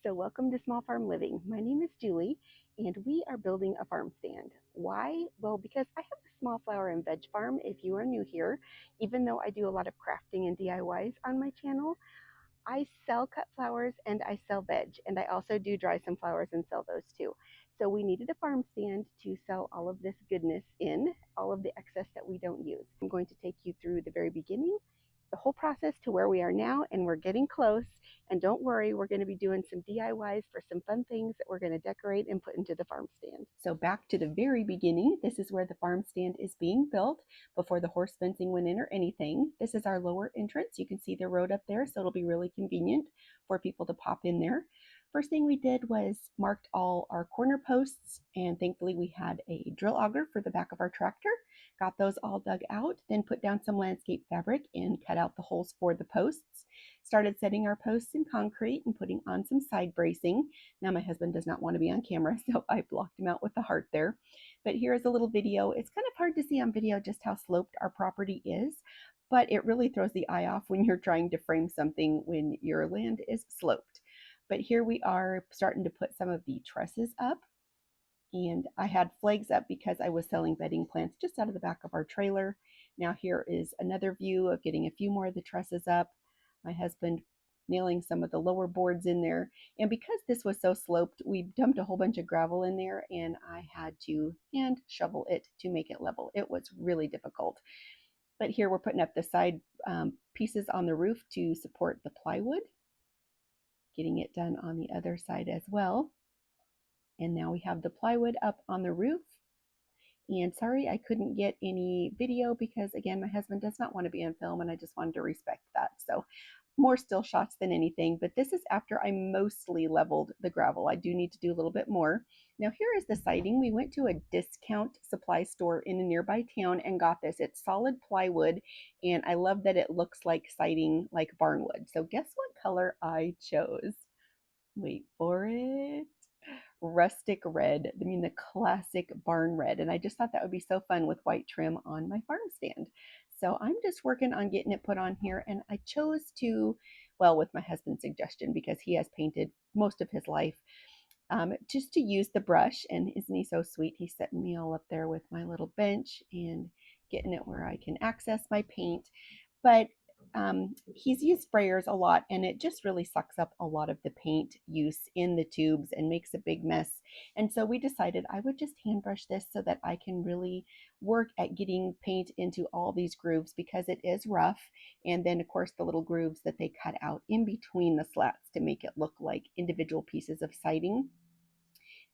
So welcome to Small Farm Living. My name is Julie and we are building a farm stand. Why? Well, because I have a small flower and veg farm if you are new here. Even though I do a lot of crafting and DIYs on my channel, I sell cut flowers and I sell veg, and I also do dry some flowers and sell those too. So we needed a farm stand to sell all of this goodness in, all of the excess that we don't use. I'm going to take you through the very beginning, the whole process to where we are now, and we're getting close. And don't worry, we're going to be doing some DIYs for some fun things that we're going to decorate and put into the farm stand. So back to the very beginning, this is where the farm stand is being built before the horse fencing went in or anything. This is our lower entrance. You can see the road up there, so it'll be really convenient for people to pop in there. First thing we did was marked all our corner posts, and thankfully we had a drill auger for the back of our tractor. Got those all dug out, then put down some landscape fabric and cut out the holes for the posts. Started setting our posts in concrete and putting on some side bracing. Now my husband does not want to be on camera, so I blocked him out with the heart there. But here is a little video. It's kind of hard to see on video just how sloped our property is, but it really throws the eye off when you're trying to frame something when your land is sloped. But here we are starting to put some of the trusses up. And I had flags up because I was selling bedding plants just out of the back of our trailer. Now here is another view of getting a few more of the trusses up. My husband nailing some of the lower boards in there. And because this was so sloped, we dumped a whole bunch of gravel in there and I had to hand shovel it to make it level. It was really difficult. But here we're putting up the side pieces on the roof to support the plywood. Getting it done on the other side as well. And now we have the plywood up on the roof. And sorry, I couldn't get any video because, again, my husband does not want to be on film and I just wanted to respect that. So more still shots than anything, but this is after I mostly leveled the gravel. I do need to do a little bit more. Now here is the siding. We went to a discount supply store in a nearby town and got this. It's solid plywood and I love that it looks like siding, like barnwood. So guess what color I chose? Wait for it. Rustic red. I mean, the classic barn red. And I just thought that would be so fun with white trim on my farm stand. So I'm just working on getting it put on here. And I chose to, well, with my husband's suggestion, because he has painted most of his life, just to use the brush. And isn't he so sweet? He's setting me all up there with my little bench and getting it where I can access my paint. But he's used sprayers a lot and it just really sucks up a lot of the paint use in the tubes and makes a big mess. And so we decided I would just hand brush this so that I can really work at getting paint into all these grooves because it is rough. And then of course the little grooves that they cut out in between the slats to make it look like individual pieces of siding.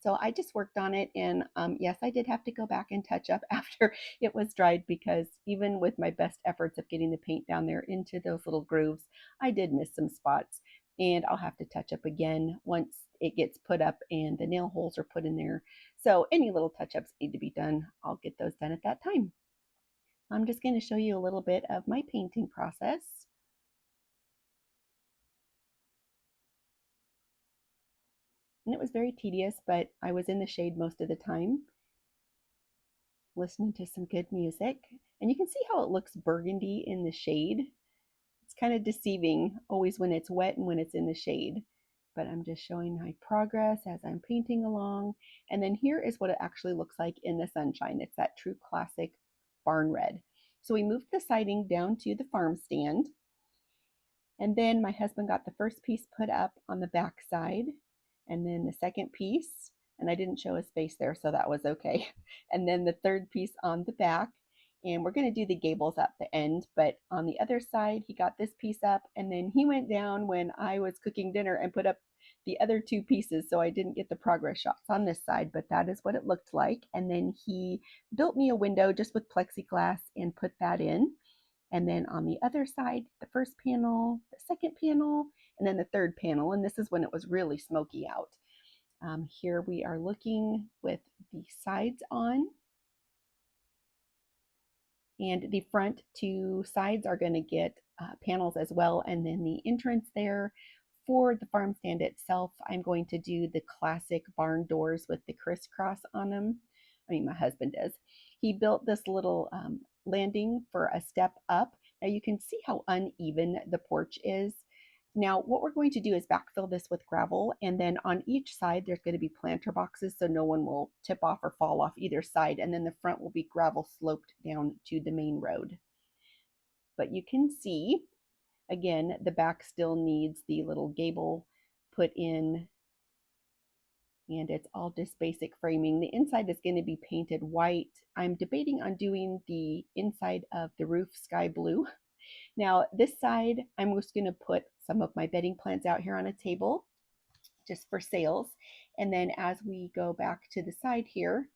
So I just worked on it, and yes, I did have to go back and touch up after it was dried because even with my best efforts of getting the paint down there into those little grooves, I did miss some spots, and I'll have to touch up again once it gets put up and the nail holes are put in there. So any little touch-ups need to be done. I'll get those done at that time. I'm just going to show you a little bit of my painting process. And it was very tedious, but I was in the shade most of the time, listening to some good music. And you can see how it looks burgundy in the shade. It's kind of deceiving always when it's wet and when it's in the shade. But I'm just showing my progress as I'm painting along. And then here is what it actually looks like in the sunshine. It's that true classic barn red. So we moved the siding down to the farm stand. And then my husband got the first piece put up on the back side, and then the second piece, and I didn't show his face there, so that was okay. And then the third piece on the back, and we're going to do the gables at the end, but on the other side, he got this piece up, and then he went down when I was cooking dinner and put up the other two pieces, so I didn't get the progress shots on this side, but that is what it looked like. And then he built me a window just with plexiglass and put that in. And then on the other side, the first panel, the second panel, and then the third panel. And this is when it was really smoky out. Here we are looking with the sides on. And the front two sides are going to get panels as well. And then the entrance there for the farm stand itself, I'm going to do the classic barn doors with the crisscross on them. I mean, my husband does. He built this little landing for a step up. Now you can see how uneven the porch is. Now, what we're going to do is backfill this with gravel, and then on each side, there's going to be planter boxes so no one will tip off or fall off either side, and then the front will be gravel sloped down to the main road. But you can see, again, the back still needs the little gable put in, and it's all just basic framing. The inside is going to be painted white. I'm debating on doing the inside of the roof sky blue. Now, this side, I'm just going to put some of my bedding plants out here on a table just for sales. And then as we go back to the side here,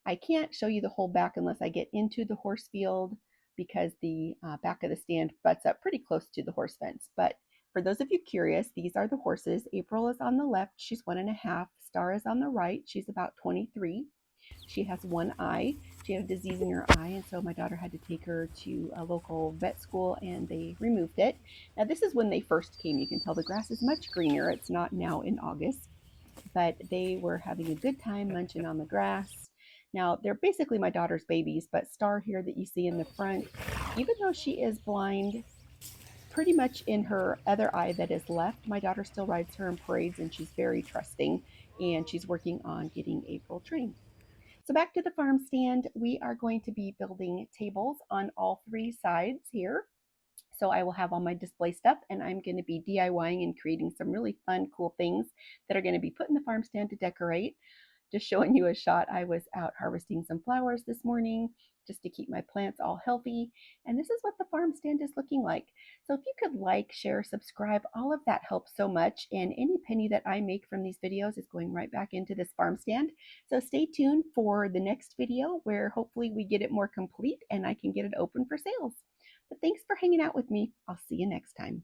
I can't show you the whole back unless I get into the horse field because the back of the stand butts up pretty close to the horse fence. But for those of you curious, these are the horses. April is on the left, she's 1.5. Star is on the right, she's about 23. She has one eye. She had a disease in her eye, and so my daughter had to take her to a local vet school and they removed it. Now, this is when they first came. You can tell the grass is much greener. It's not now in August, but they were having a good time munching on the grass. Now, they're basically my daughter's babies, but Star here that you see in the front, even though she is blind, pretty much in her other eye that is left, my daughter still rides her in parades and she's very trusting, and she's working on getting April trained. So back to the farm stand, we are going to be building tables on all three sides here. So I will have all my display stuff, and I'm going to be DIYing and creating some really fun, cool things that are going to be put in the farm stand to decorate. Just showing you a shot. I was out harvesting some flowers this morning just to keep my plants all healthy. And this is what the farm stand is looking like. So if you could like, share, subscribe, all of that helps so much. And any penny that I make from these videos is going right back into this farm stand. So stay tuned for the next video where hopefully we get it more complete and I can get it open for sales. But thanks for hanging out with me. I'll see you next time.